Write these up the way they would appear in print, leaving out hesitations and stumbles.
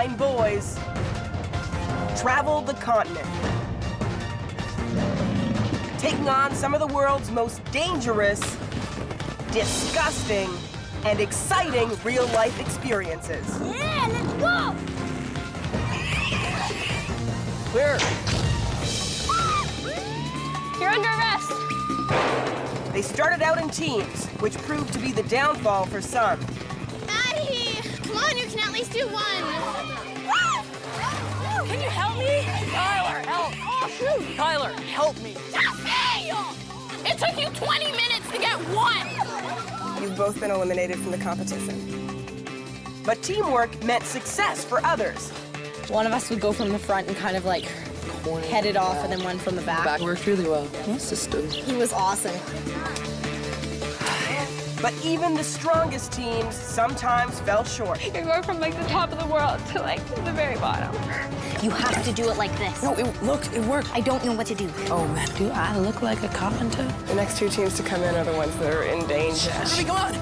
9 boys traveled the continent, taking on some of the world's most dangerous, disgusting, and exciting real-life experiences. Yeah, let's go! Clear. You're under arrest. They started out in teams, which proved to be the downfall for some. Maddie, come on, you can at least do one. Can you help me? Tyler, help! Oh, shoot! Tyler, help me! Jesse! It took you 20 minutes to get one! You've both been eliminated from the competition. But teamwork meant success for others. One of us would go from the front and kind of like head it off, and then one from the back. Back worked really well. My system. He was awesome. But even the strongest teams sometimes fell short. You're going from like the top of the world to like the very bottom. You have to do it like this. No, it worked. I don't know what to do. Oh, man, do I look like a carpenter? The next 2 teams to come in are the ones that are in danger. Ruby, come on!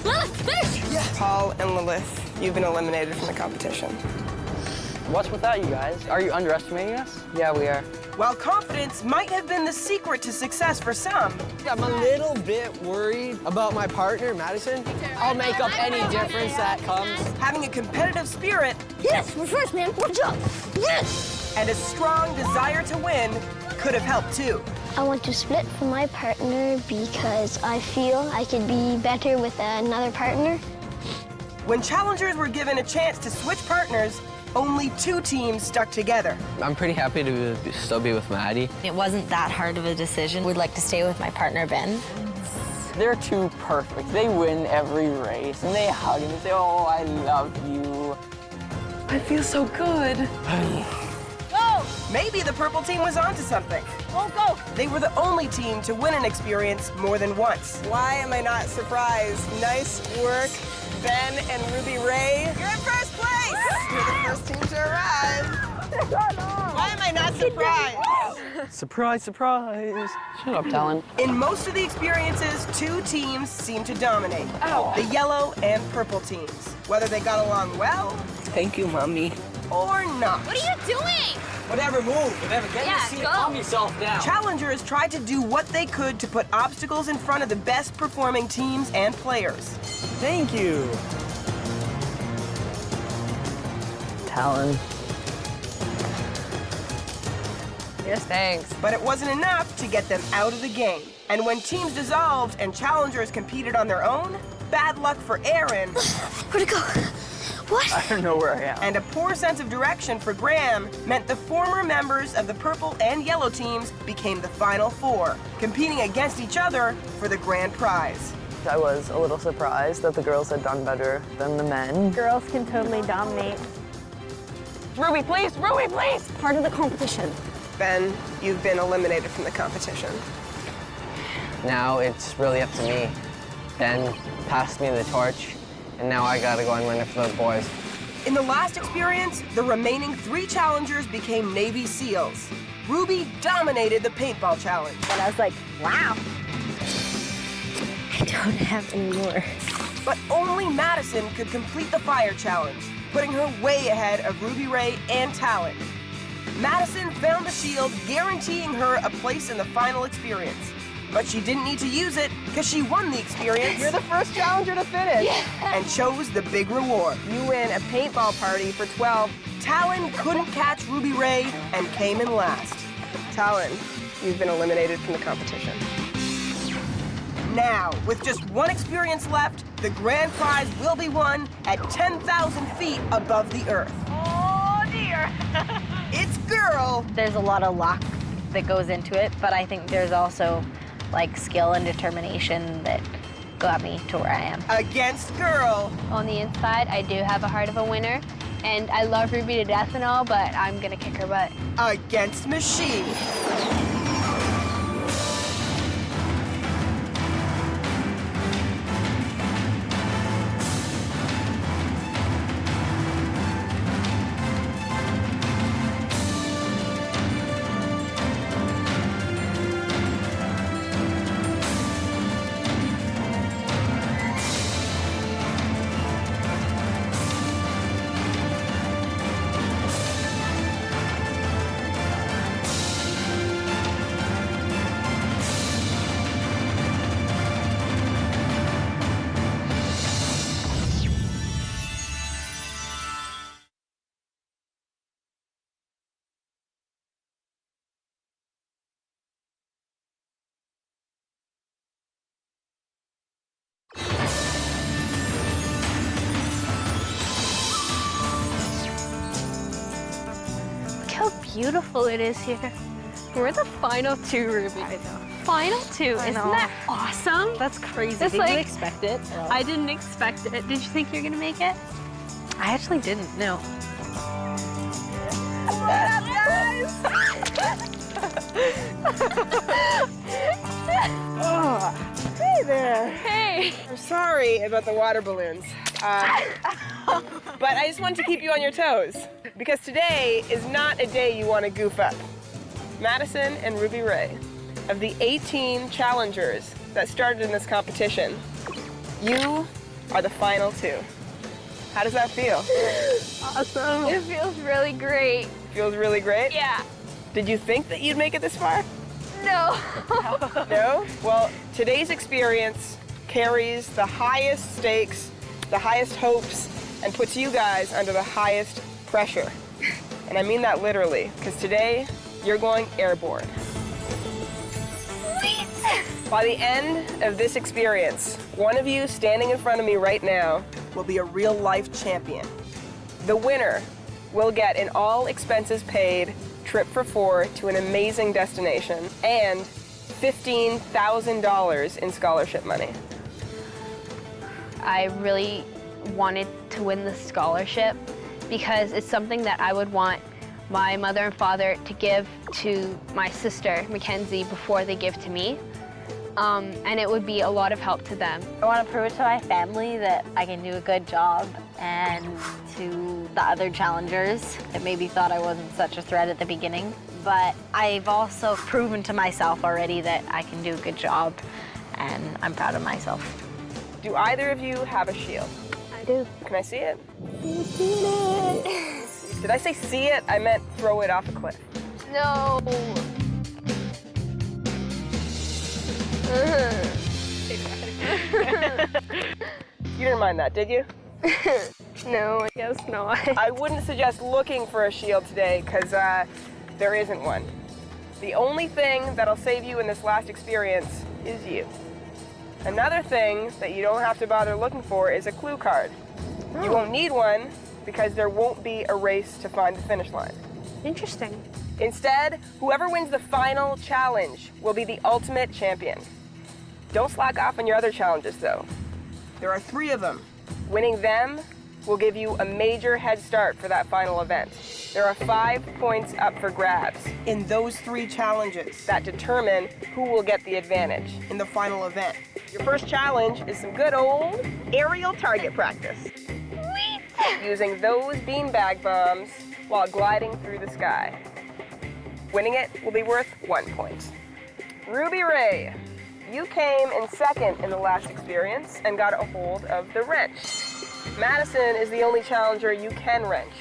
Lilith, finish! Paul and Lilith, you've been eliminated from the competition. What's with that, you guys? Are you underestimating us? Yeah, we are. While confidence might have been the secret to success for some, I'm a little bit worried about my partner, Madison. I'll make up any difference that comes. having a competitive spirit Yes, we're first, man. Good job. Yes! and a strong desire to win could have helped too. I want to split from my partner because I feel I could be better with another partner. When challengers were given a chance to switch partners, only 2 teams stuck together. I'm pretty happy to still be with Maddie. It wasn't that hard of a decision. Would like to stay with my partner, Ben. They're too perfect. They win every race, and they hug and say, oh, I love you. I feel so good. Go! Maybe the purple team was onto something. Go, go! They were the only team to win an experience more than once. Why am I not surprised? Nice work, Ben and Ruby Ray. You're in first place! You're the first team to arrive. Why am I not surprised? Surprise, surprise. Shut up, Talon. In most of the experiences, 2 teams seemed to dominate. Ow. The yellow and purple teams. Whether they got along well Thank you, Mommy. or not. What are you doing? Whatever, move. Whatever, get Yeah, in the seat. go. Calm yourself down. Challengers tried to do what they could to put obstacles in front of the best performing teams and players. Thank you. Talon. Yes, thanks. But it wasn't enough to get them out of the game. And when teams dissolved and challengers competed on their own, bad luck for Aaron Where'd it go? What? I don't know where I am. and a poor sense of direction for Graham meant the former members of the purple and yellow teams became the final 4, competing against each other for the grand prize. I was a little surprised that the girls had done better than the men. Girls can totally dominate. Ruby, please! Ruby, please! Part of the competition. Ben, you've been eliminated from the competition. Now it's really up to me. Ben passed me the torch, and now I gotta go and win it for the boys. In the last experience, the remaining 3 challengers became Navy SEALs. Ruby dominated the paintball challenge. And I was like, wow. I don't have any more. But only Madison could complete the fire challenge, putting her way ahead of Ruby Ray and Talon. Madison found the shield, guaranteeing her a place in the final experience. But she didn't need to use it because she won the experience. You're the first challenger to finish. And chose the big reward. You win a paintball party for 12. Talon couldn't catch Ruby Ray and came in last. Talon, you've been eliminated from the competition. Now, with just 1 experience left, the grand prize will be won at 10,000 feet above the earth. Oh, dear. It's girl There's a lot of luck that goes into it, but I think there's also like skill and determination that got me to where I am. against girl. On the inside, I do have a heart of a winner, and I love Ruby to death and all, but I'm gonna kick her butt. Against machine. beautiful it is here. We're the final two, Ruby. I know. Final two. I Isn't know. that awesome? That's crazy. It's Did like- you expect it? No. I didn't expect it. Did you think you were gonna make it? I actually didn't, no. Hey there. Hey! I'm sorry about the water balloons. But I just wanted to keep you on your toes because today is not a day you want to goof up. Madison and Ruby Ray, of the 18 challengers that started in this competition, you are the final two. How does that feel? Awesome. It feels really great. Feels really great? Yeah. Did you think that you'd make it this far? No. No? Well, today's experience carries the highest stakes, the highest hopes, and puts you guys under the highest pressure. And I mean that literally, because today you're going airborne. By the end of this experience, one of you standing in front of me right now will be a real-life champion. The winner will get an all-expenses-paid trip for 4 to an amazing destination and $15,000 in scholarship money. I really wanted to win the scholarship because it's something that I would want my mother and father to give to my sister, Mackenzie, before they give to me. And it would be a lot of help to them. I want to prove it to my family that I can do a good job, and to the other challengers that maybe thought I wasn't such a threat at the beginning. But I've also proven to myself already that I can do a good job, and I'm proud of myself. Do either of you have a shield? I do. Can I see it? Did I say see it? I meant throw it off a cliff. No. You didn't mind that, did you? No, I guess not. I wouldn't suggest looking for a shield today because there isn't one. The only thing that'll save you in this last experience is you. Another thing that you don't have to bother looking for is a clue card. You won't need one because there won't be a race to find the finish line. Interesting. Instead, whoever wins the final challenge will be the ultimate champion. Don't slack off on your other challenges though. There are 3 of them. Winning them will give you a major head start for that final event. There are 5 points up for grabs in those 3 challenges that determine who will get the advantage in the final event. Your first challenge is some good old aerial target practice. Using those beanbag bombs while gliding through the sky. Winning it will be worth 1 point. Ruby Ray, you came in second in the last experience and got a hold of the wrench. Madison is the only challenger you can wrench.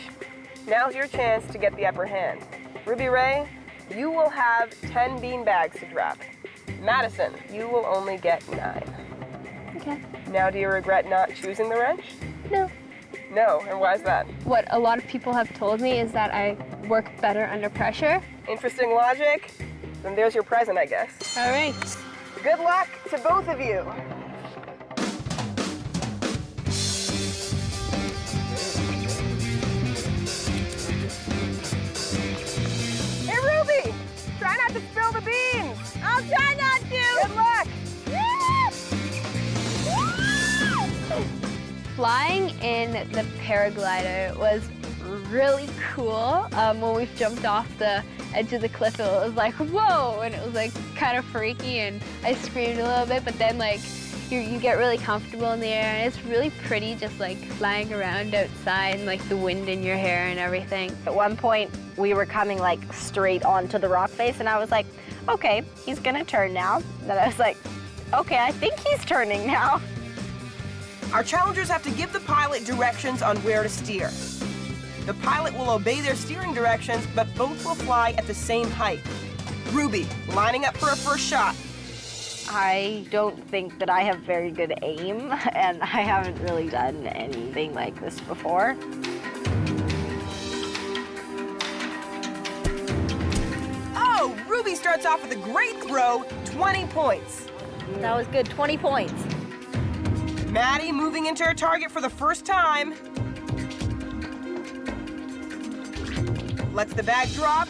Now's your chance to get the upper hand. Ruby Ray, you will have 10 beanbags to drop. Madison, you will only get 9. Okay. Now do you regret not choosing the wrench? No. No, and why is that? What a lot of people have told me is that I work better under pressure. Interesting logic. Then there's your present, I guess. All right. Good luck to both of you. Hey, Ruby! Try not to spill the beans. I'll try not to. Good luck. Flying in the paraglider was really cool. When we jumped off the edge of the cliff, it was like, whoa, and it was like kind of freaky, and I screamed a little bit, but then like you get really comfortable in the air, and it's really pretty just like flying around outside and like the wind in your hair and everything. At one point, we were coming like straight onto the rock face, and I was like, okay, he's gonna turn now. Then I was like, okay, I think he's turning now. Our challengers have to give the pilot directions on where to steer. The pilot will obey their steering directions, but both will fly at the same height. Ruby, lining up for a first shot. I don't think that I have very good aim, and I haven't really done anything like this before. Oh, Ruby starts off with a great throw, 20 points. That was good, 20 points. Maddie moving into her target for the first time. Lets the bag drop,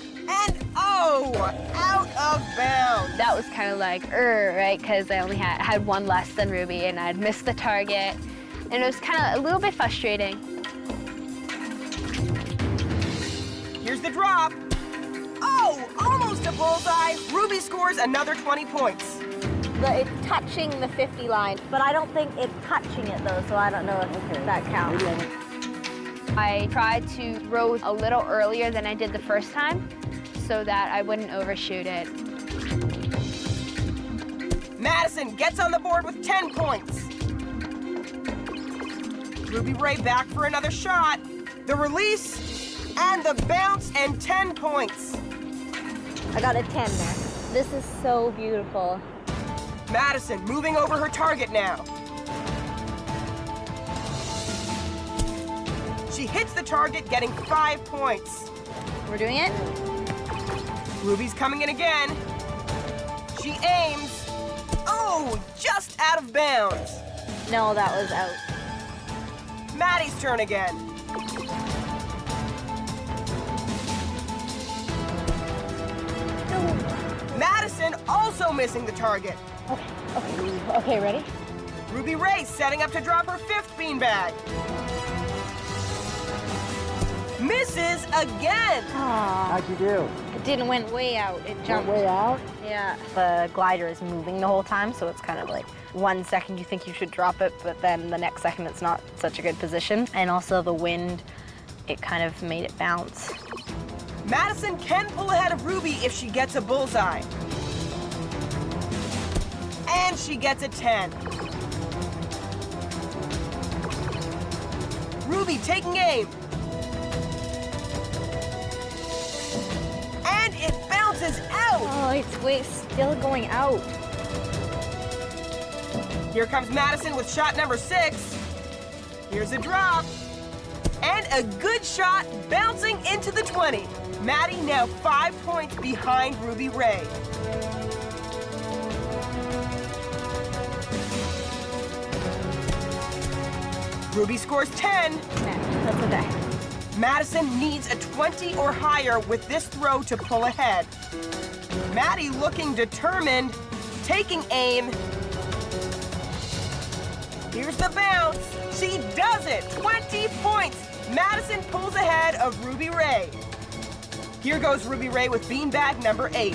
Oh, out of bounds. That was kind of like, right? Because I only had one less than Ruby, and I'd missed the target. And it was kind of a little bit frustrating. Here's the drop. Oh, almost a bullseye. Ruby scores another 20 points. It's touching the 50 line, but I don't think it's touching it though, so I don't know if that counts. I tried to row a little earlier than I did the first time so that I wouldn't overshoot it. Madison gets on the board with 10 points. Ruby Ray back for another shot. The release and the bounce and 10 points. I got a 10 there. This is so beautiful. Madison moving over her target now. She hits the target, getting 5 points. We're doing it? Ruby's coming in again. She aims. Oh, just out of bounds. No, that was out. Maddie's turn again. Madison also missing the target. Okay, ready? Ruby Ray setting up to drop her 5th beanbag. Misses again. How'd you do? It didn't went way out. It jumped. Way out? Yeah. The glider is moving the whole time, so it's kind of like 1 second you think you should drop it, but then the next second it's not such a good position. And also the wind, it kind of made it bounce. Madison can pull ahead of Ruby if she gets a bullseye. And she gets a 10. Ruby taking aim. And it bounces out. Oh, it's still going out. Here comes Madison with shot number 6. Here's a drop. And a good shot bouncing into the 20. Maddie now 5 points behind Ruby Ray. Ruby scores 10. That's okay. Madison needs a 20 or higher with this throw to pull ahead. Maddie looking determined, taking aim. Here's the bounce. She does it. 20 points. Madison pulls ahead of Ruby Ray. Here goes Ruby Ray with beanbag number 8.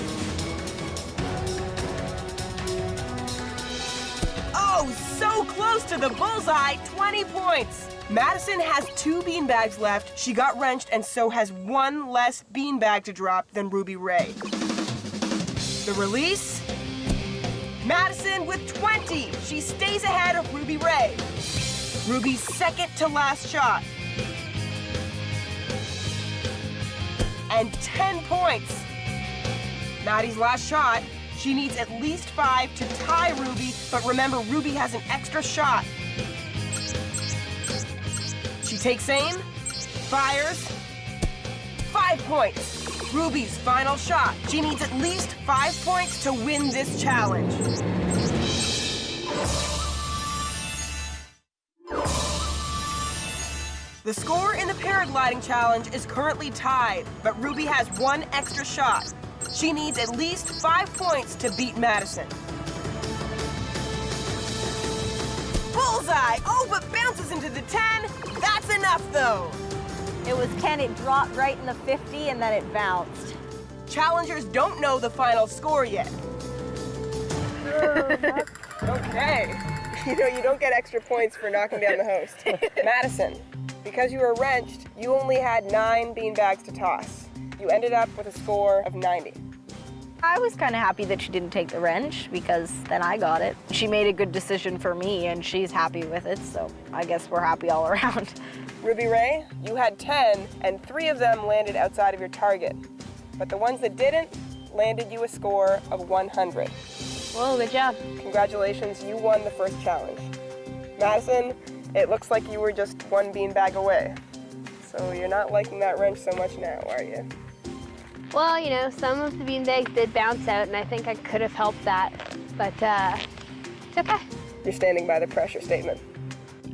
Oh, so close to the bullseye. 20 points. Madison has 2 beanbags left. She got wrenched and so has 1 less beanbag to drop than Ruby Ray. The release. Madison with 20. She stays ahead of Ruby Ray. Ruby's second to last shot. And 10 points. Maddie's last shot. She needs at least 5 to tie Ruby, but remember, Ruby has an extra shot. She takes aim, fires, 5 points. Ruby's final shot. She needs at least 5 points to win this challenge. The score in the paragliding challenge is currently tied, but Ruby has 1 extra shot. She needs at least 5 points to beat Madison. Bullseye! Oh, but bounces into the 10. That's enough, though. It was 10, it dropped right in the 50, and then it bounced. Challengers don't know the final score yet. Okay. You don't get extra points for knocking down the host. Madison, because you were wrenched, you only had 9 beanbags to toss. You ended up with a score of 90. I was kind of happy that she didn't take the wrench because then I got it. She made a good decision for me and she's happy with it, so I guess we're happy all around. Ruby Ray, you had 10 and 3 of them landed outside of your target. But the ones that didn't landed you a score of 100. Whoa, good job. Congratulations, you won the first challenge. Madison, it looks like you were just 1 beanbag away. So you're not liking that wrench so much now, are you? Well, you know, some of the beanbags did bounce out, and I think I could have helped that, but it's okay. You're standing by the pressure statement.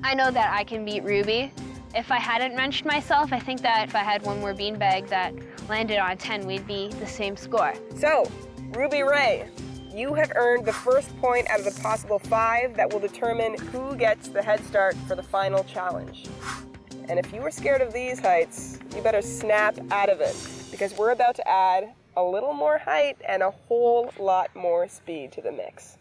I know that I can beat Ruby. If I hadn't wrenched myself, I think that if I had 1 more beanbag, that landed on 10, we'd be the same score. So, Ruby Ray, you have earned the first point out of the possible 5 that will determine who gets the head start for the final challenge. And if you were scared of these heights, you better snap out of it, because we're about to add a little more height and a whole lot more speed to the mix.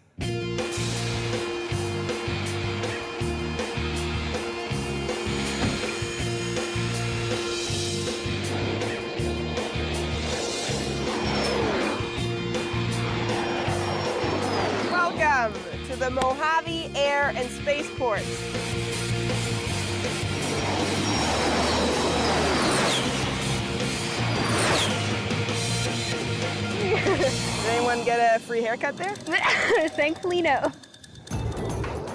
Welcome to the Mojave Air and Spaceport. Did anyone get a free haircut there? Thankfully, no.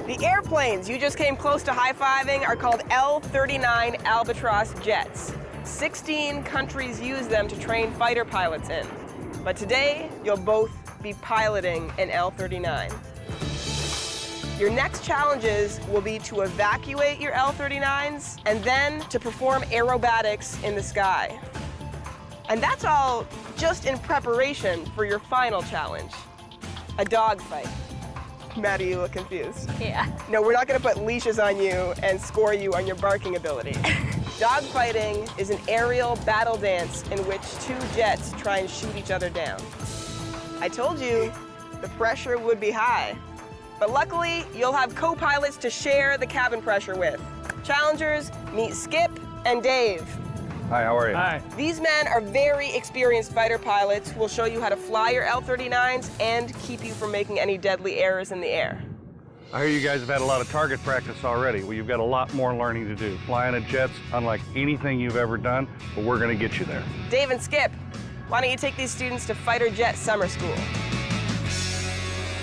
The airplanes you just came close to high-fiving are called L-39 Albatross jets. 16 countries use them to train fighter pilots in. But today, you'll both be piloting an L-39. Your next challenges will be to evacuate your L-39s and then to perform aerobatics in the sky. And that's all just in preparation for your final challenge, a dogfight. Maddie, you look confused. Yeah. No, we're not gonna put leashes on you and score you on your barking ability. Dogfighting is an aerial battle dance in which 2 jets try and shoot each other down. I told you the pressure would be high, but luckily you'll have co-pilots to share the cabin pressure with. Challengers, meet Skip and Dave. Hi, how are you? Hi. These men are very experienced fighter pilots who will show you how to fly your L-39s and keep you from making any deadly errors in the air. I hear you guys have had a lot of target practice already. Well, you've got a lot more learning to do. Flying a jet's unlike anything you've ever done, but we're gonna get you there. Dave and Skip, why don't you take these students to Fighter Jet Summer School?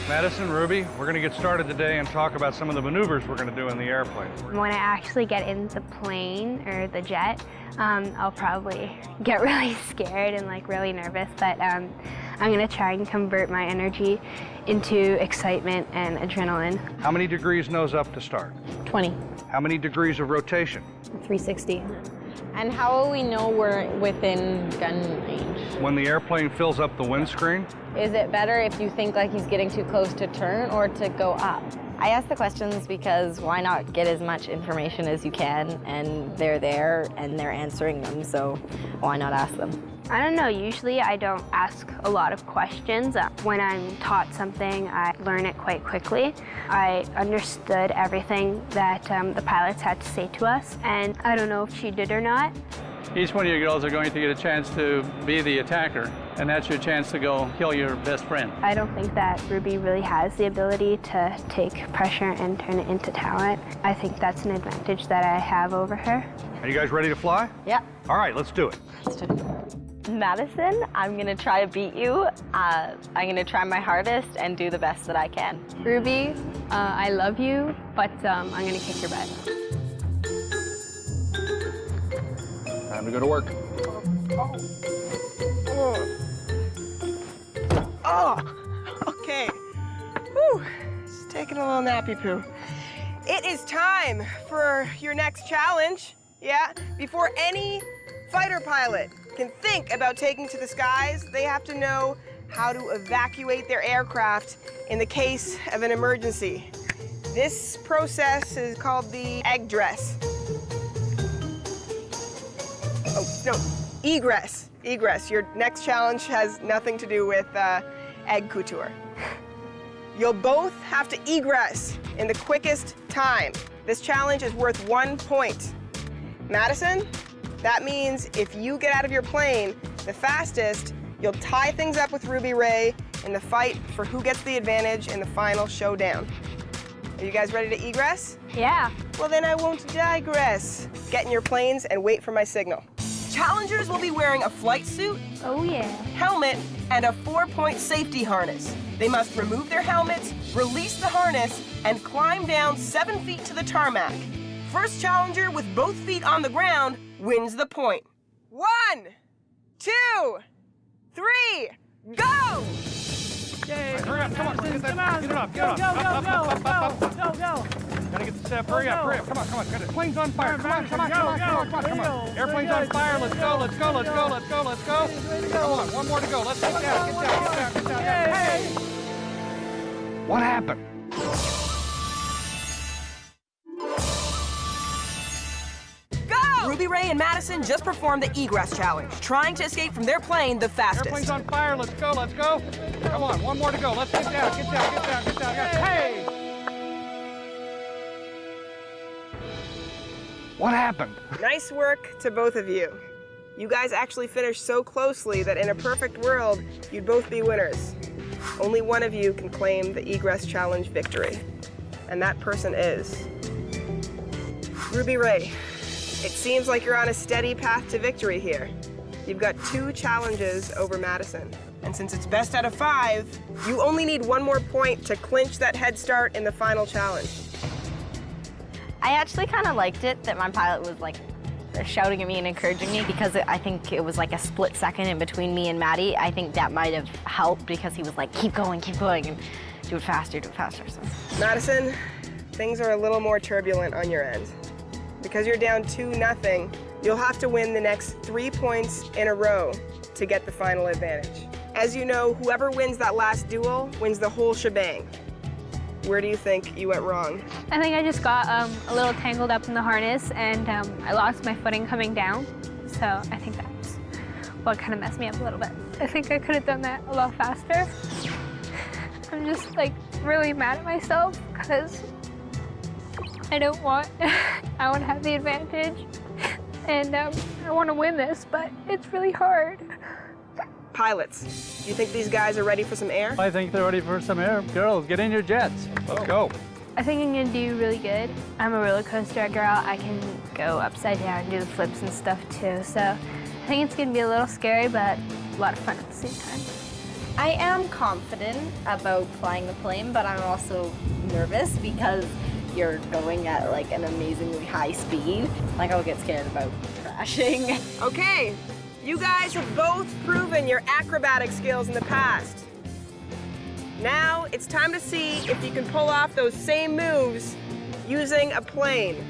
Madison, Ruby, we're gonna get started today and talk about some of the maneuvers we're gonna do in the airplane. When I actually get in the plane or the jet, I'll probably get really scared and like really nervous, but I'm gonna try and convert my energy into excitement and adrenaline. How many degrees nose up to start? 20. How many degrees of rotation? 360. And how will we know we're within gun range? When the airplane fills up the windscreen? Is it better if you think like he's getting too close to turn or to go up? I ask the questions because why not get as much information as you can, and they're there and they're answering them, so why not ask them? I don't know, usually I don't ask a lot of questions. When I'm taught something, I learn it quite quickly. I understood everything that the pilots had to say to us, and I don't know if she did or not. Each one of you girls are going to get a chance to be the attacker, and that's your chance to go kill your best friend. I don't think that Ruby really has the ability to take pressure and turn it into talent. I think that's an advantage that I have over her. Are you guys ready to fly? Yeah. All right, let's do it. Madison, I'm gonna try to beat you. I'm gonna try my hardest and do the best that I can. Ruby, I love you, but I'm gonna kick your butt. Time to go to work. Oh, okay. Whew, just taking a little nappy poo. It is time for your next challenge. Yeah, before any fighter pilot can think about taking to the skies, they have to know how to evacuate their aircraft in the case of an emergency. This process is called the egress. Oh, no, egress. Egress. Your next challenge has nothing to do with egg couture. You'll both have to egress in the quickest time. This challenge is worth 1 point. Madison, that means if you get out of your plane the fastest, you'll tie things up with Ruby Ray in the fight for who gets the advantage in the final showdown. Are you guys ready to egress? Yeah. Well, then I won't digress. Get in your planes and wait for my signal. Challengers will be wearing a flight suit, Oh yeah. helmet, and a 4-point safety harness. They must remove their helmets, release the harness, and climb down 7 feet to the tarmac. First challenger with both feet on the ground wins the point. 1, 2, 3, go! Yay! Hurry up, come on, get it up, get it up. Go. Gotta get the step, hurry up, come on, get it. Plane's on fire, come on. Airplane's on fire, let's go. Come on, one more to go, let's get down. Hey! What happened? Ruby Ray and Madison just performed the egress challenge, trying to escape from their plane the fastest. Airplane's on fire, let's go. Come on, one more to go, let's get down. Hey! What happened? Nice work to both of you. You guys actually finished so closely that in a perfect world, you'd both be winners. Only one of you can claim the egress challenge victory, and that person is Ruby Ray. It seems like you're on a steady path to victory here. You've got 2 challenges over Madison. And since it's best out of 5, you only need 1 more point to clinch that head start in the final challenge. I actually kind of liked it that my pilot was like shouting at me and encouraging me, because I think it was like a split second in between me and Maddie. I think that might have helped, because he was like, keep going, and do it faster. So. Madison, things are a little more turbulent on your end. Because you're down 2-0, you'll have to win the next 3 points in a row to get the final advantage. As you know, whoever wins that last duel wins the whole shebang. Where do you think you went wrong? I think I just got a little tangled up in the harness, and I lost my footing coming down. So I think that's what kind of messed me up a little bit. I think I could have done that a lot faster. I'm just like really mad at myself because I want to have the advantage, and I want to win this, but it's really hard. Pilots, you think these guys are ready for some air? I think they're ready for some air. Girls, get in your jets. Let's go. I think I'm gonna do really good. I'm a roller coaster girl. I can go upside down and do the flips and stuff too. So I think it's gonna be a little scary, but a lot of fun at the same time. I am confident about flying the plane, but I'm also nervous because you're going at like an amazingly high speed. Like I'll get scared about crashing. Okay, you guys have both proven your acrobatic skills in the past. Now it's time to see if you can pull off those same moves using a plane.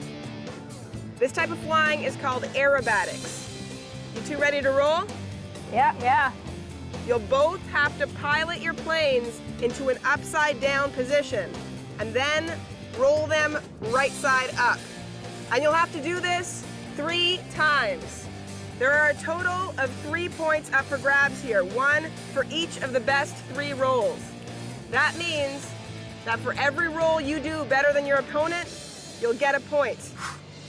This type of flying is called aerobatics. You two ready to roll? Yeah. You'll both have to pilot your planes into an upside down position and then roll them right side up. And you'll have to do this 3 times. There are a total of 3 points up for grabs here, 1 for each of the best 3 rolls. That means that for every roll you do better than your opponent, you'll get a point.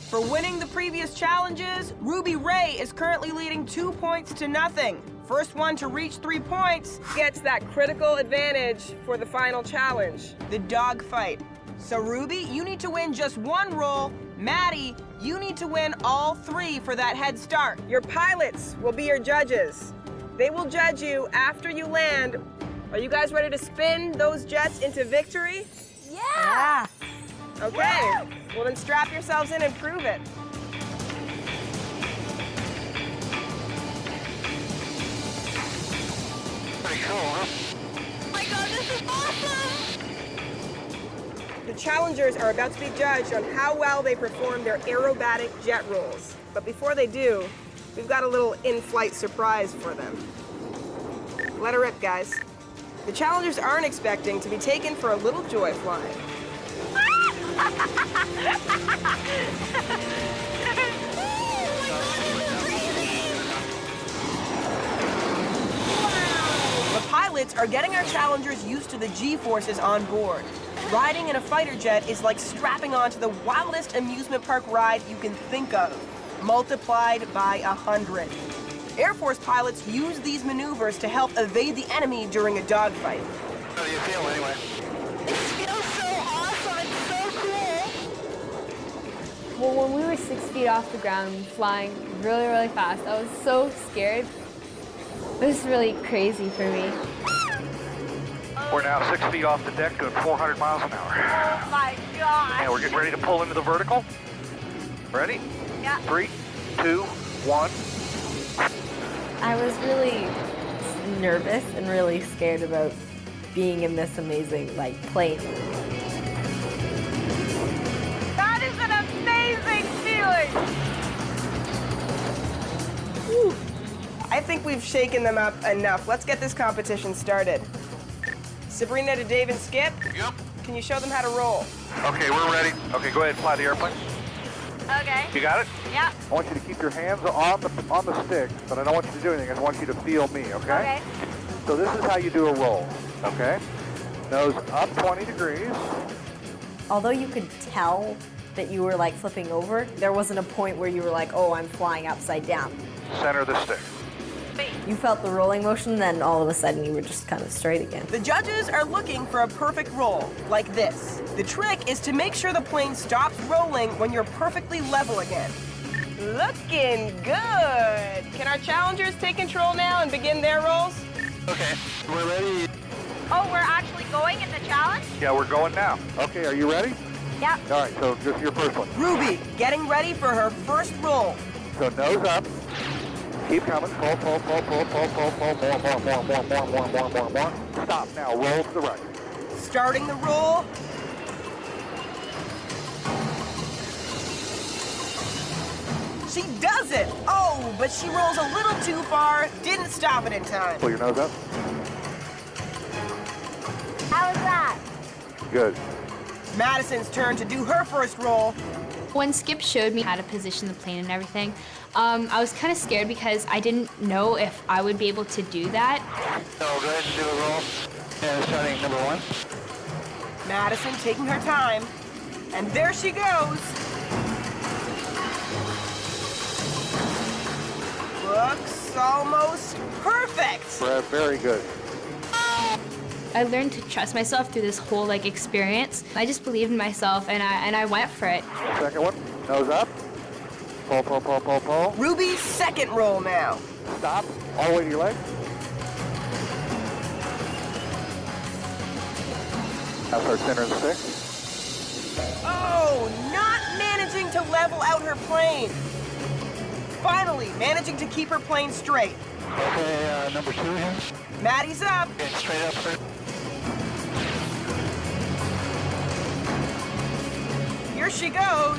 For winning the previous challenges, Ruby Ray is currently leading 2 points to nothing. First one to reach 3 points gets that critical advantage for the final challenge, the dogfight. So Ruby, you need to win just 1 roll. Maddie, you need to win all 3 for that head start. Your pilots will be your judges. They will judge you after you land. Are you guys ready to spin those jets into victory? Yeah. Okay, well then strap yourselves in and prove it. Pretty cool, huh? Oh my God, this is awesome! The challengers are about to be judged on how well they perform their aerobatic jet rolls. But before they do, we've got a little in-flight surprise for them. Let her rip, guys. The challengers aren't expecting to be taken for a little joy flying. The pilots are getting our challengers used to the G-forces on board. Riding in a fighter jet is like strapping onto the wildest amusement park ride you can think of, multiplied by 100. Air Force pilots use these maneuvers to help evade the enemy during a dogfight. How do you feel anyway? It feels so awesome, it's so cool. Well, when we were 6 feet off the ground, flying really, really fast, I was so scared. It was really crazy for me. We're now 6 feet off the deck doing 400 miles an hour. Oh my God. And we're getting ready to pull into the vertical. Ready? Yeah. 3, 2, 1. I was really nervous and really scared about being in this amazing, like, plane. That is an amazing feeling! Whew. I think we've shaken them up enough. Let's get this competition started. Sabrina to Dave and Skip. Yep. Can you show them how to roll? Okay, we're ready. Okay, go ahead and fly the airplane. Okay. You got it? Yeah. I want you to keep your hands on the stick, but I don't want you to do anything. I want you to feel me, okay? Okay. So this is how you do a roll, okay? Nose up 20 degrees. Although you could tell that you were, like, flipping over, there wasn't a point where you were like, oh, I'm flying upside down. Center the stick. You felt the rolling motion, then all of a sudden you were just kind of straight again. The judges are looking for a perfect roll, like this. The trick is to make sure the plane stops rolling when you're perfectly level again. Looking good. Can our challengers take control now and begin their rolls? Okay, we're ready. Oh, we're actually going in the challenge? Yeah, we're going now. Okay, are you ready? Yeah. All right, so just your first one. Ruby, getting ready for her first roll. So nose up. Keep coming. Pull, pull, pull, pull, pull, pull, pull. More. Stop now. Roll to the right. Starting the roll. She does it! Oh, but she rolls a little too far. Didn't stop it in time. Pull your nose up. How was that? Good. Madison's turn to do her first roll. When Skip showed me how to position the plane and everything, I was kind of scared because I didn't know if I would be able to do that. So go ahead and do a roll. And starting number 1. Madison taking her time. And there she goes. Looks almost perfect. Very good. I learned to trust myself through this whole experience. I just believed in myself and I went for it. Second one. Nose up. Pull, pull, pull, pull, pull. Ruby's second roll now. Stop. All the way to your leg. Now start centering the stick. Oh, not managing to level out her plane. Finally, managing to keep her plane straight. Okay, number 2 here. Maddie's up. Okay, straight up first. Here she goes.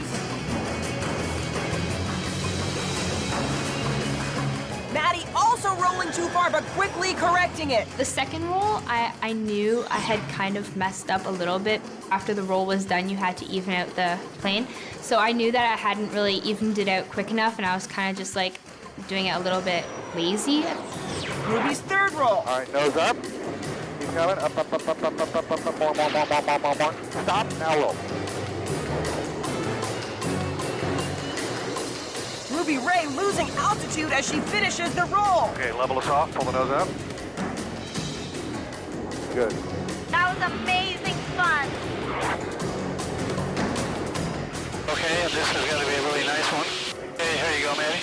Maddie also rolling too far, but quickly correcting it. The second roll, I knew I had kind of messed up a little bit. After the roll was done, you had to even out the plane. So I knew that I hadn't really evened it out quick enough, and I was kind of just doing it a little bit lazy. Ruby's third roll. All right, nose up. Keep coming. Up, up, up, up, up, up, up, up, up, more. Stop, now roll. Ruby Ray losing altitude as she finishes the roll. Okay, level us off. Pull the nose up. Good. That was amazing fun. Okay, and this is going to be a really nice one. Okay, here you go, Maddie.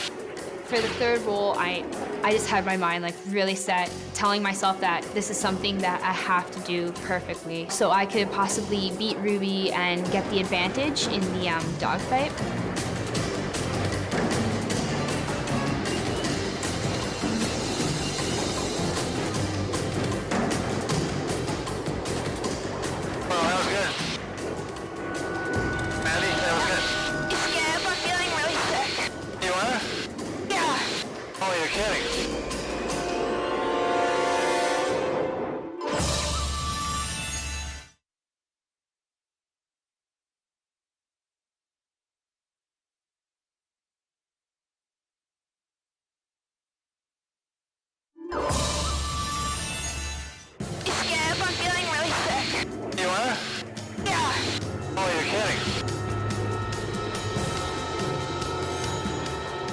For the third roll, I just had my mind really set, telling myself that this is something that I have to do perfectly so I could possibly beat Ruby and get the advantage in the dogfight. Well, that was good. Maddie, that was good. Yeah, I'm feeling really sick. You wanna? Yeah. Oh, you're kidding. Yeah, I'm feeling really sick. You wanna? Yeah. Oh, you're kidding.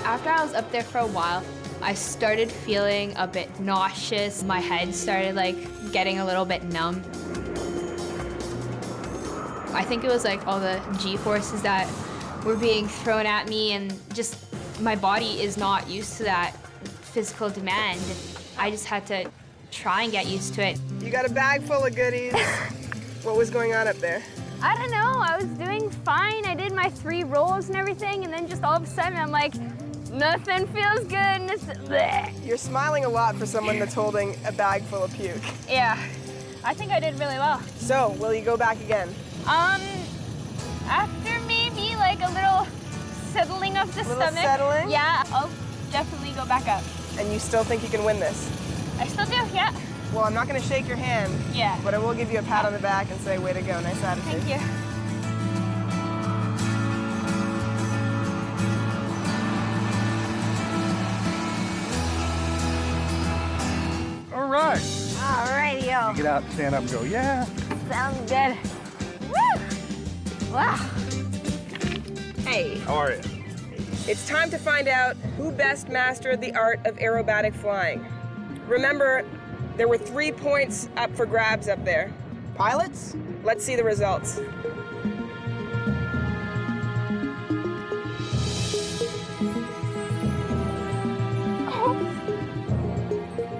After I was up there for a while, I started feeling a bit nauseous. My head started getting a little bit numb. I think it was all the G-forces that were being thrown at me, and just my body is not used to that physical demand. I just had to try and get used to it. You got a bag full of goodies. What was going on up there? I don't know, I was doing fine. I did my 3 rolls and everything, and then just all of a sudden I'm like, nothing feels good, and it's bleh. You're smiling a lot for someone that's holding a bag full of puke. Yeah. I think I did really well. So, will you go back again? After maybe like a little settling of the Little stomach. settling? Yeah, I'll definitely go back up. And you still think you can win this? I still do, yeah. Well, I'm not going to shake your hand, Yeah. but I will give you a pat on the back and say, way to go, nice attitude. Thank you. All right. Alrighty-o. Get out, stand up, and go, yeah. Sounds good. Woo! Wow. Hey, How are you? it's time to find out who best mastered the art of aerobatic flying. Remember, there were 3 points up for grabs up there. Pilots, let's see the results.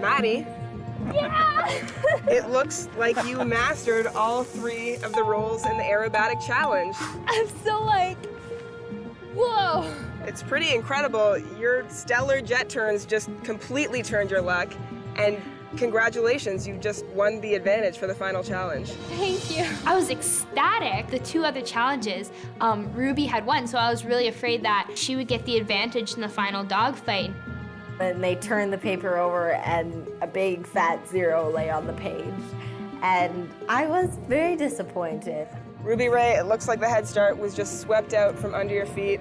Maddie, it looks like you mastered all 3 of the roles in the aerobatic challenge. I'm still like, whoa. It's pretty incredible. Your stellar jet turns just completely turned your luck. And congratulations, you just won the advantage for the final challenge. Thank you. I was ecstatic. The 2 other challenges, Ruby had won, so I was really afraid that she would get the advantage in the final dogfight. And they turned the paper over and a big fat 0 lay on the page. And I was very disappointed. Ruby Ray, it looks like the head start was just swept out from under your feet.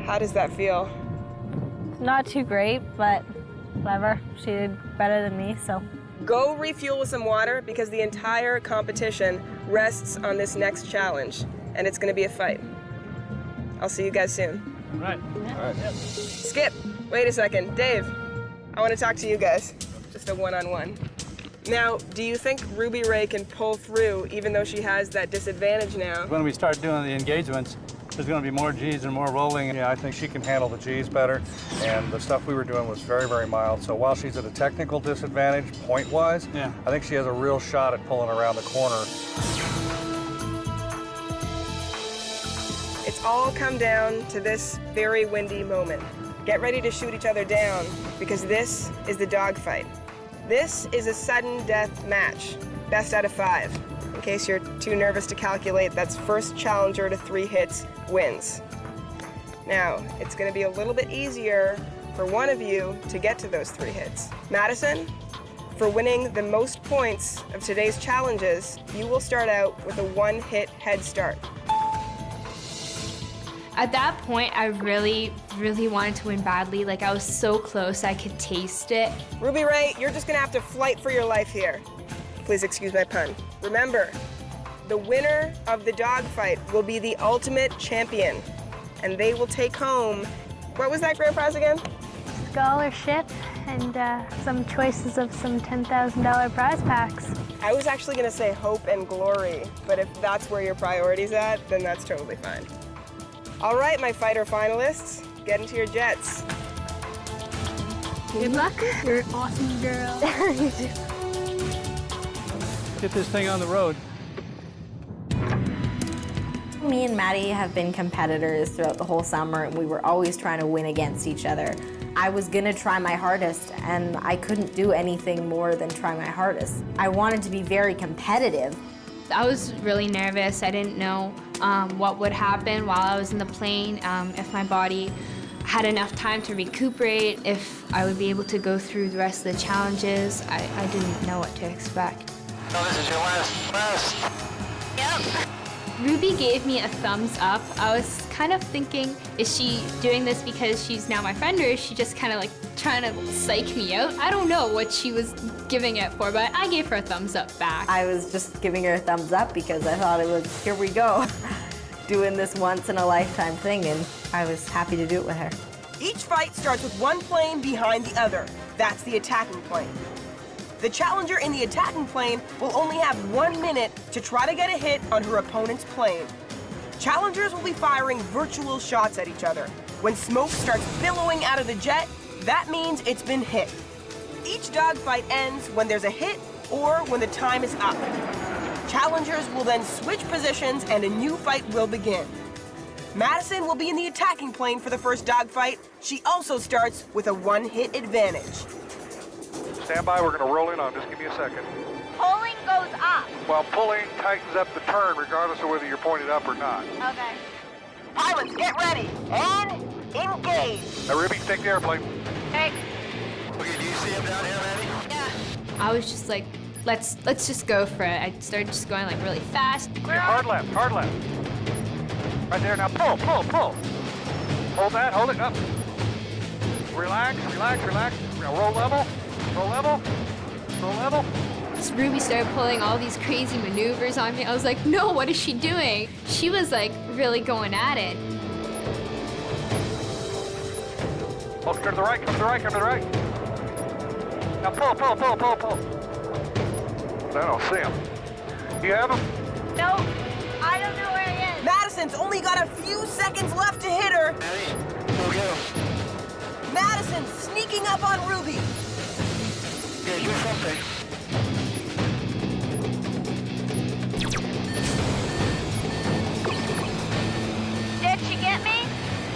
How does that feel? Not too great, but whatever. She did better than me, so. Go refuel with some water because the entire competition rests on this next challenge, and it's gonna be a fight. I'll see you guys soon. All right. Skip, wait a second. Dave, I want to talk to you guys. Just a one-on-one. Now, do you think Ruby Ray can pull through even though she has that disadvantage now? When we start doing the engagements, there's going to be more G's and more rolling. Yeah, I think she can handle the G's better, and the stuff we were doing was very, very mild. So while she's at a technical disadvantage, point-wise, Yeah. I think she has a real shot at pulling around the corner. It's all come down to this very windy moment. Get ready to shoot each other down because this is the dogfight. This is a sudden death match, best out of 5. In case you're too nervous to calculate, that's first challenger to 3 hits wins. Now, it's gonna be a little bit easier for one of you to get to those 3 hits. Madison, for winning the most points of today's challenges, you will start out with a 1-hit head start. At that point, I really, really wanted to win badly. Like, I was so close, I could taste it. Ruby Ray, you're just gonna have to fight for your life here. Please excuse my pun. Remember, the winner of the dogfight will be the ultimate champion, and they will take home, what was that grand prize again? Scholarship and some choices of some $10,000 prize packs. I was actually gonna say hope and glory, but if that's where your priority's at, then that's totally fine. All right, my fighter finalists, get into your jets. Good luck. You're an awesome girl. Get this thing on the road. Me and Maddie have been competitors throughout the whole summer, and we were always trying to win against each other. I was gonna try my hardest, and I couldn't do anything more than try my hardest. I wanted to be very competitive. I was really nervous. I didn't know what would happen while I was in the plane, if my body had enough time to recuperate, if I would be able to go through the rest of the challenges. I didn't know what to expect. So this is your last press. Yep. Ruby gave me a thumbs up. I was kind of thinking, is she doing this because she's now my friend, or is she just kind of like trying to psych me out? I don't know what she was giving it for, but I gave her a thumbs up back. I was just giving her a thumbs up because I thought it was, here we go, doing this once in a lifetime thing, and I was happy to do it with her. Each fight starts with one plane behind the other. That's the attacking plane. The challenger in the attacking plane will only have 1 minute to try to get a hit on her opponent's plane. Challengers will be firing virtual shots at each other. When smoke starts billowing out of the jet, that means it's been hit. Each dogfight ends when there's a hit or when the time is up. Challengers will then switch positions and a new fight will begin. Madison will be in the attacking plane for the first dogfight. She also starts with a 1-hit advantage. Stand by, we're gonna roll in on, just give me a second. Polling goes up. Well, pulling tightens up the turn regardless of whether you're pointed up or not. Okay. Pilots, get ready and engage. Now, Ruby, take the airplane. Okay. Okay, do you see him down here, Maddie? Yeah. I was just like, let's just go for it. I started just going like really fast. Okay, hard left, hard left. Right there, now pull, pull, pull. Hold that, hold it up. Relax, relax, relax. Now roll level, roll level, roll level. So Ruby started pulling all these crazy maneuvers on me. I was like, no, what is she doing? She was like really going at it. Oh, come to the right, come to the right, come to the right. Now pull, pull, pull, pull, pull. I don't see him. You have him? No, I don't know where he is. Madison's only got a few seconds left to hit her. Maddie, go get him. Madison sneaking up on Ruby. Okay, do something. Did she get me?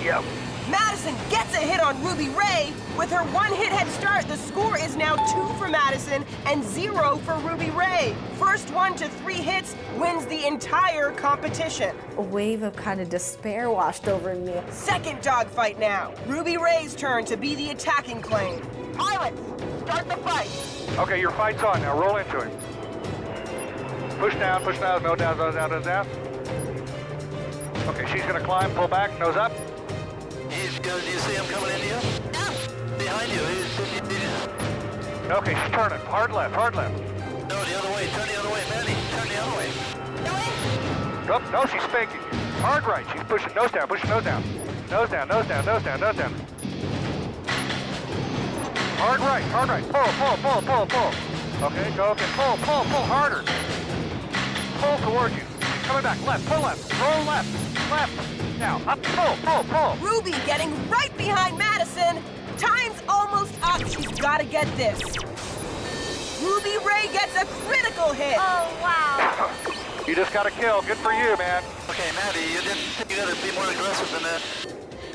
Yep. Madison gets a hit on Ruby Ray. With her one-hit head start, the score is now 2 for Madison and 0 for Ruby Ray. First 1 to 3 hits wins the entire competition. A wave of kind of despair washed over me. Second dogfight now. Ruby Ray's turn to be the attacking plane. Pilots, start the fight. Okay, your fight's on now. Roll into him. Push down, no down, no down, no down. Okay, she's gonna climb, pull back, nose up. Do you see him coming into you? No. Behind you. Okay, she's turning. Hard left, hard left. No, the other way. Turn the other way, Maddie. Turn the other way. Nope, no, she's spanking you. Hard right, she's pushing nose down, pushing nose down. Nose down, nose down, nose down, nose down. Hard right, pull, pull, pull, pull, pull. Okay, go, okay, pull, pull, pull, harder. Pull towards you. Coming back, left, pull left, roll left, left. Now, up, pull, pull, pull. Ruby getting right behind Madison. Time's almost up. She's got to get this. Ruby Ray gets a critical hit. Oh, wow. You just got a kill. Good for you, man. Okay, Maddie, you gotta be more aggressive than that.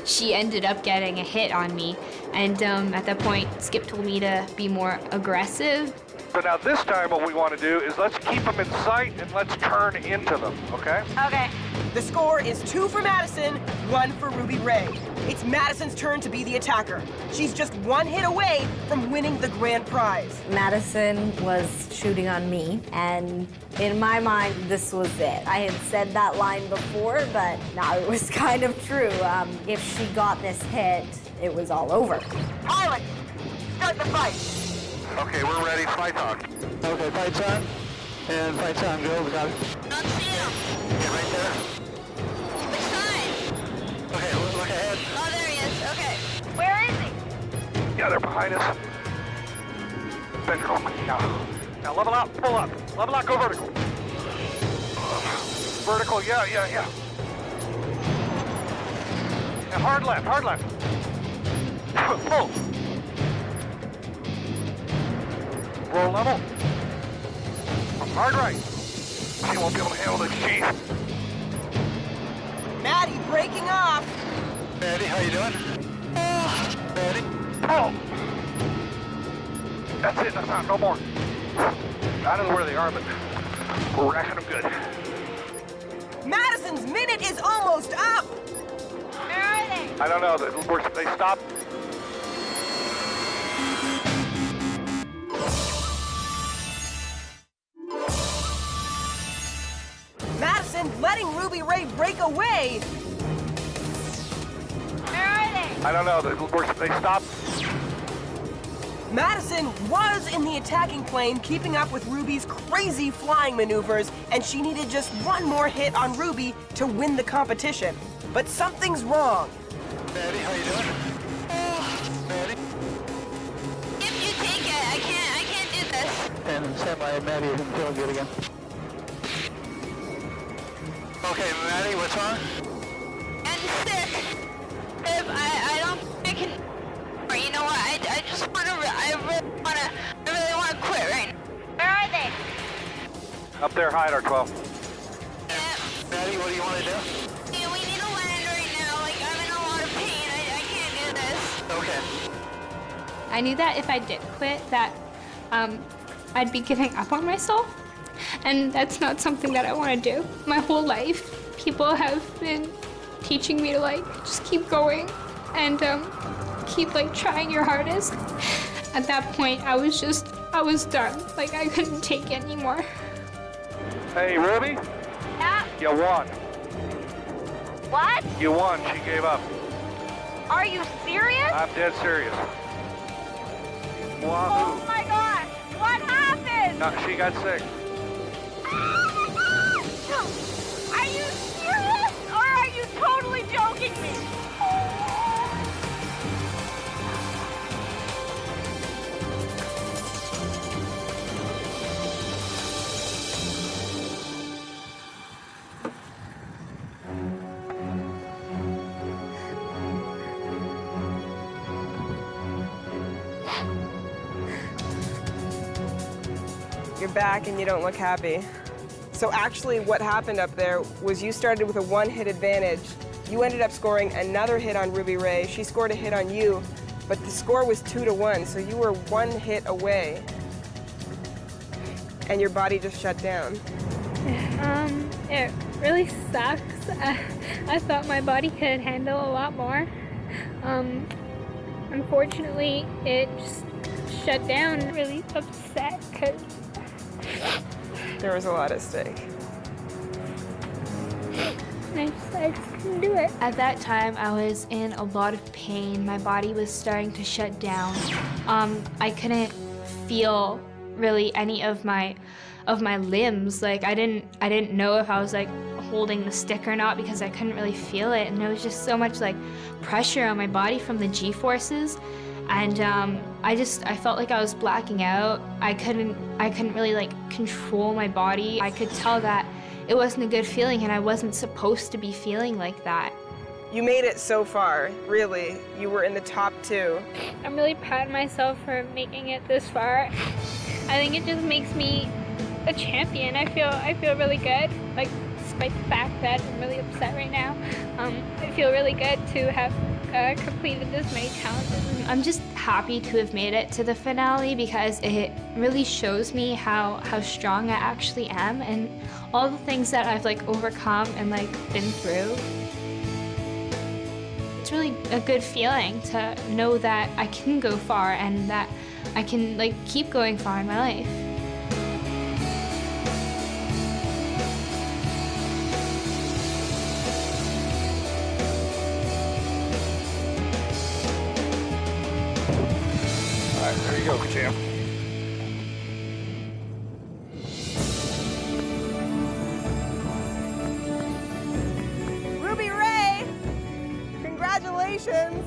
She ended up getting a hit on me, and at that point, Skip told me to be more aggressive. So now this time what we want to do is let's keep them in sight and let's turn into them, okay? Okay. The score is 2 for Madison, 1 for Ruby Ray. It's Madison's turn to be the attacker. She's just 1 hit away from winning the grand prize. Madison was shooting on me, and in my mind, this was it. I had said that line before, but now it was kind of true. If she got this hit, it was all over. Pilot, start the fight. Okay, we're ready. Fight on. Okay, fight's on. And fight's on. Go. We got it. Don't see him. Yeah, right there. Which side? Okay, look ahead. Oh, there he is. Okay. Where is he? Yeah, they're behind us. Vertical. Now level out, pull up. Level out, go vertical. Vertical, yeah. Now hard left, hard left. Pull. Roll level. Hard right. She won't be able to handle the cheese. Maddie breaking off. Maddie, how you doing? Maddie? Pull. That's it, that's not, no more. I don't know where they are, but we're racking them good. Madison's minute is almost up. Where are they? I don't know, they stopped. Madison letting Ruby Ray break away. Where are they? I don't know, they stopped. Madison was in the attacking plane, keeping up with Ruby's crazy flying maneuvers, and she needed just 1 more hit on Ruby to win the competition. But something's wrong. Maddie, how you doing? Maddie? If you take it, I can't do this. And stand by Maddie isn't feeling good again. Okay, Maddie, what's wrong? I'm sick. If I don't think I can, or you know what? I really want to quit right now. Where are they? Up there, hide our 12. Maddie, what do you want to do? Yeah, we need to land right now. Like, I'm in a lot of pain. I can't do this. Okay. I knew that if I did quit, that I'd be giving up on myself. And that's not something that I want to do. My whole life, people have been teaching me to like just keep going and keep like trying your hardest. At that point, I was done. Like I couldn't take it anymore. Hey, Ruby? Yeah? You won. What? You won. She gave up. Are you serious? I'm dead serious. Oh Wahoo. my gosh! What happened? No, she got sick. Are you serious? Or are you totally joking me? You're back and you don't look happy. So actually what happened up there was you started with a 1-hit advantage. You ended up scoring another hit on Ruby Ray. She scored a hit on you, but the score was 2-1, so you were 1 hit away. And your body just shut down. It really sucks. I thought my body could handle a lot more. Unfortunately, it just shut down. I'm really upset because there was a lot at stake. I just couldn't do it. At that time, I was in a lot of pain. My body was starting to shut down. I couldn't feel really any of my limbs. Like I didn't know if I was like holding the stick or not because I couldn't really feel it, and there was just so much like pressure on my body from the G-forces. And I felt like I was blacking out. I couldn't really like control my body. I could tell that it wasn't a good feeling and I wasn't supposed to be feeling like that. You made it so far, really. You were in the top 2. I'm really proud of myself for making it this far. I think it just makes me a champion. I feel really good. Like despite the fact that I'm really upset right now, I feel really good to have completed this many challenges. I'm just happy to have made it to the finale because it really shows me how strong I actually am and all the things that I've like overcome and like been through. It's really a good feeling to know that I can go far and that I can like keep going far in my life. There you go, champ. Ruby Ray! Congratulations!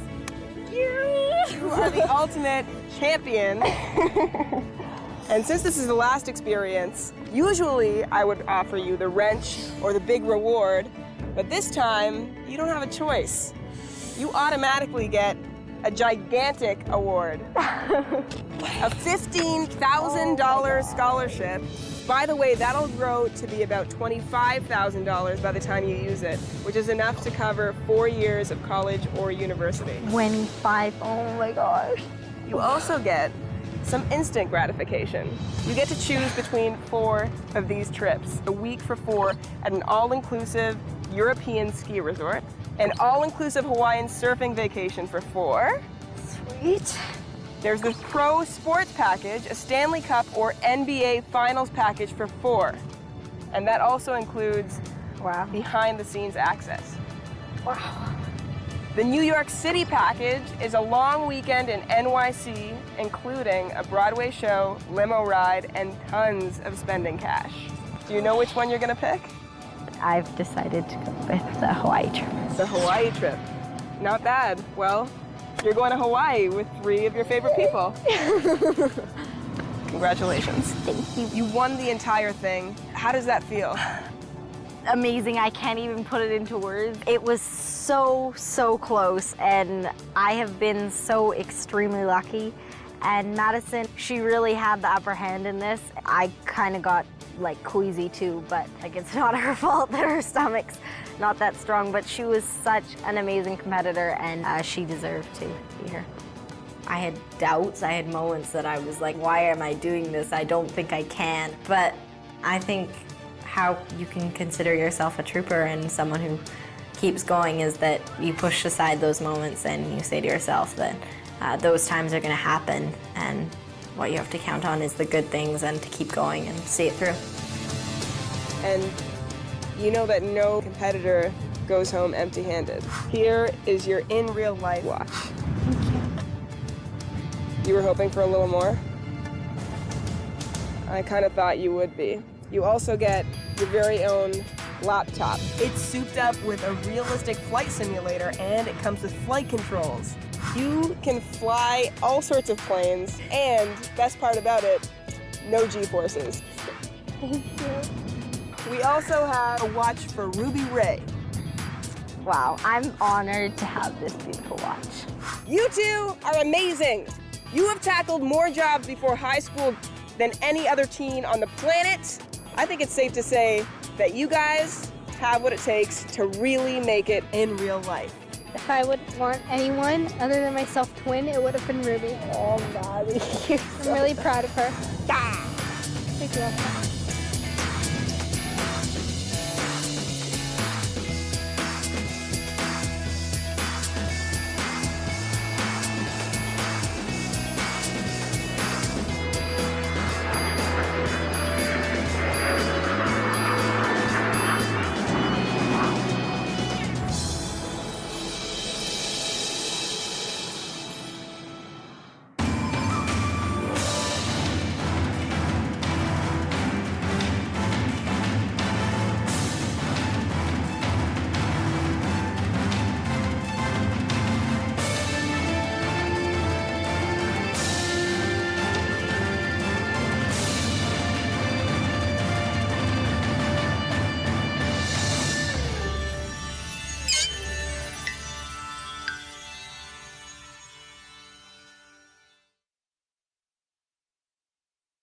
You are the ultimate champion. And since this is the last experience, usually I would offer you the wrench or the big reward, but this time you don't have a choice. You automatically get a gigantic award. A $15,000 scholarship. By the way, that'll grow to be about $25,000 by the time you use it, which is enough to cover 4 years of college or university. 25, oh my gosh. You also get some instant gratification. You get to choose between 4 of these trips, a week for 4 at an all-inclusive European ski resort, an all-inclusive Hawaiian surfing vacation for 4. Sweet. There's the Pro Sports Package, a Stanley Cup or NBA Finals package for 4. And that also includes behind-the-scenes access. Wow. The New York City package is a long weekend in NYC, including a Broadway show, limo ride, and tons of spending cash. Do you know which one you're gonna pick? I've decided to go with the Hawaii trip. The Hawaii trip. Not bad. Well, you're going to Hawaii with 3 of your favorite people. Congratulations. Thank you. You won the entire thing. How does that feel? Amazing. I can't even put it into words. It was so close, and I have been so extremely lucky. And Madison, she really had the upper hand in this. I kind of got like queasy too, but like it's not her fault that her stomach's not that strong, but she was such an amazing competitor, and she deserved to be here. I had doubts, I had moments that I was like, why am I doing this? I don't think I can. But I think how you can consider yourself a trooper and someone who keeps going is that you push aside those moments and you say to yourself that those times are going to happen, and what you have to count on is the good things and to keep going and see it through. And you know that no competitor goes home empty-handed. Here is your in real life watch. Thank you. You were hoping for a little more? I kind of thought you would be. You also get your very own laptop. It's souped up with a realistic flight simulator, and it comes with flight controls. You can fly all sorts of planes, and best part about it, no G-forces. Thank you. We also have a watch for Ruby Ray. Wow, I'm honored to have this beautiful watch. You two are amazing. You have tackled more jobs before high school than any other teen on the planet. I think it's safe to say that you guys have what it takes to really make it in real life. If I would want anyone other than myself to win, it would have been Ruby. Oh, God. I'm really proud of her. Thank you.